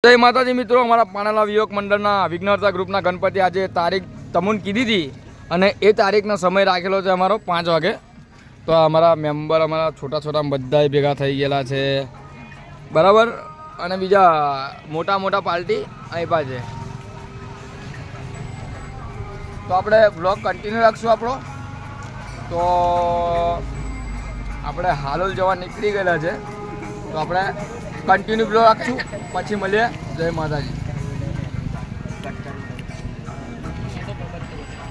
જય માતાજી મિત્રો, અમારા પાણાલા વિયોગ મંડળના વિઘ્નહર્તા ગ્રુપના ગણપતિ આજે તારીખ તમને કીધી હતી અને એ તારીખનો સમય રાખેલો છે અમારો 5 વાગે. તો અમારા મેમ્બર અમારા છોટા છોટા બધા ભેગા થઈ ગયેલા છે બરાબર. અને બીજા મોટા મોટા પાર્ટી આવ્યા છે. તો આપણે બ્લોગ કન્ટિન્યુ રાખશું આપણો. તો આપણે હાલોલ જવા નીકળી ગયેલા છે. તો આપણે કન્ટિન્યુ બ્લોગ રાખશું, પછી મળીએ. જય માતાજી.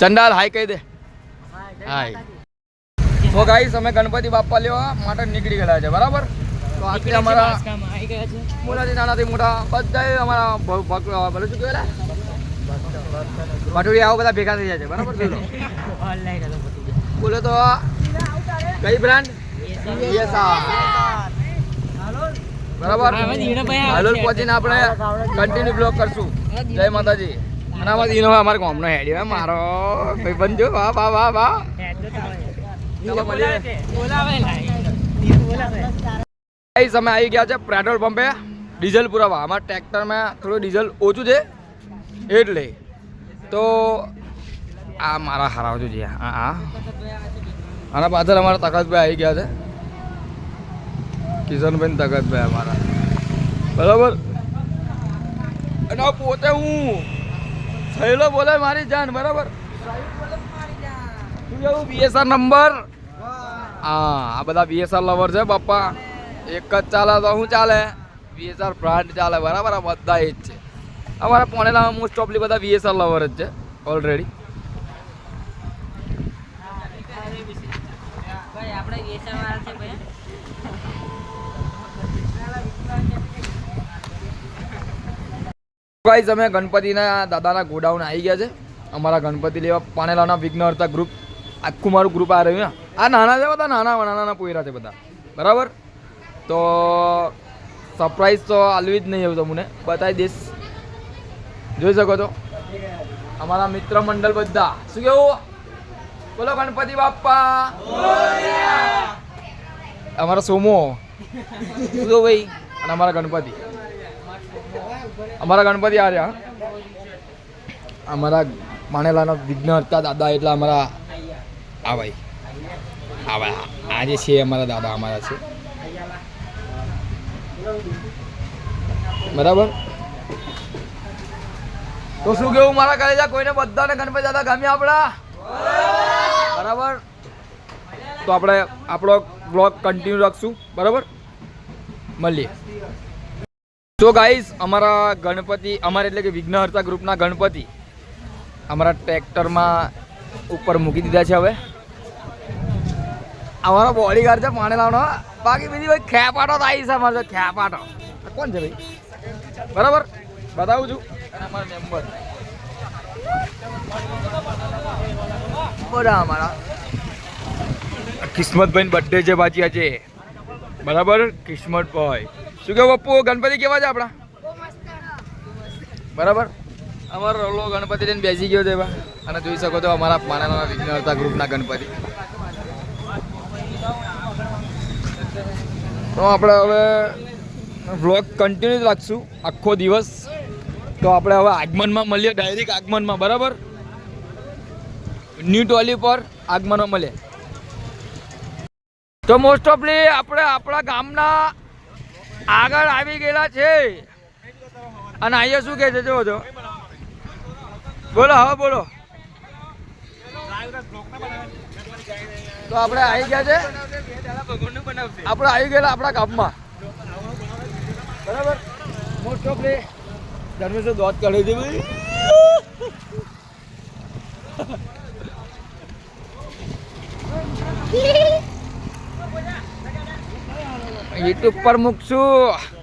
ચંડાલ હાય કહી દે. હાય. તો ગાઈસ અમે ગણપતિ બાપ્પા લેવા માટે નીકળી ગયેલા છે બરાબર. તો આખી અમારા મોટાથી નાનાથી મોટા બધા અમારા ભલે શું કહેવાય ભટુડી આવો બધા ભેગા થઈ જાય છે બરાબર. બોલે તો કઈ બ્રાન્ડ બરાબર. હાલોલ પહોંચીને આપણે કન્ટિન્યુ બ્લોગ કરશું. જય માતાજી. અને આમાં ઈનો અમારે ગામનો હેડી હોય મારો ભાઈ બનજો. વાહ વાહ વાહ વાહ. અમે આવી ગયા છે પેટ્રોલ પંપે ડીઝલ પુરાવા. અમારા ટ્રેક્ટરમાં થોડું ડીઝલ ઓછું છે એટલે. તો આ મારા હરાવજો છે. હા આના પાછળ અમારા તકતભાઈ આવી ગયા છે. કિશનભાઈ તકતભાઈ અમારા બરાબર. અને પોતે હું થયેલો બોલે મારી જાન બરાબર. શું કેવું બીએસઆર નંબર? હા આ બધા બીએસઆર લવર છે બાપા. એક જ ચાલે તો શું ચાલે? બીએસઆર બ્રાન્ડ ચાલે બરાબર. આ બધા એ જ છે અમારા પોણેલા મોસ્ટ ઓફલી બધા બીએસઆર લવર જ છે ઓલરેડી. ગાઈસ અમે ગણપતિના દાદાના ગોડાઉન આવી ગયા છે. અમારા ગણપતિ લેવા પાણેલાના વિઘ્નહર્તા ગ્રુપ આખું મારું ગ્રુપ આ રહ્યું. આ નાના છે બધા, નાના પોયરા છે બધા બરાબર. તો સરપ્રાઈઝ તો આલવી જ નહીં એવું તમને બતાવી દઈશ. જોઈ શકો છો અમારા મિત્ર મંડળ બધા. શું કેવું? બોલો ગણપતિ બાપ્પા. અમારા સોમો શું ભાઈ. અને અમારા ગણપતિ આ રહ્યા. અમારા માણેલાના વિઘ્નહર્તા દાદા એટલે અમારા આ ભાઈ આ જે છે અમારા દાદા અમારા છે બરાબર. તો શું કેવું મારા કલેજા? કોઈને બધાને ગણપતિ દાદા ગમ્યા આપણા બરાબર. તો આપણે આપણો બ્લોગ કન્ટિન્યુ રાખશું બરાબર. મળીએ. તો ગાઈસ અમારા ગણપતિ અમારે એટલે કે વિઘ્નહર્તા ગ્રુપના ગણપતિ અમારા ટ્રેક્ટરમાં ઉપર મૂકી દીધા છે. હવે અમારો બોડીગાર્ડ છે પાણેલાનો. બાકી બીજી ભાઈ ખેપાટો તો આવી છે અમારે. ખેપાટો કોણ છે ભાઈ બરાબર બતાવું છું. અને અમારા મેમ્બર બધા અમારા કિસ્મતભાઈ બર્થડે છે બાજી આજે બરાબર. કિસ્મતભાઈ શું કેવું પપ્પુ? ગણપતિ કેવા છે આપણા બરાબર. અમારો રોલો ગણપતિ લઈને બેસી ગયો છે એવા. અને જોઈ શકો છો અમારા પાણાના વિઘ્નહર્તા ગ્રુપના ગણપતિ. તો આપણે હવે વ્લોગ કન્ટિન્યુ રાખશું આખો દિવસ. તો આપણે હવે આગમનમાં મળીએ, ડાયરેક્ટ આગમનમાં બરાબર. ન્યૂ ટોલી પર આગમનમાં મળીએ. તો મોસ્ટ ઓફલી આપણે આપણા ગામના આગળ આવી ગયેલા છે. અને અહીંયા શું કહે છે જો જો બોલો હવે બોલો. તો આપણે આવી ગયા છે. આપણે આવી ગયેલા આપણા ગામમાં બરાબર. મોસ્ટ ઓફલી ધર્મેશ દોત કાઢી છે ભાઈ. યુટ્યુબ પર મૂકશું.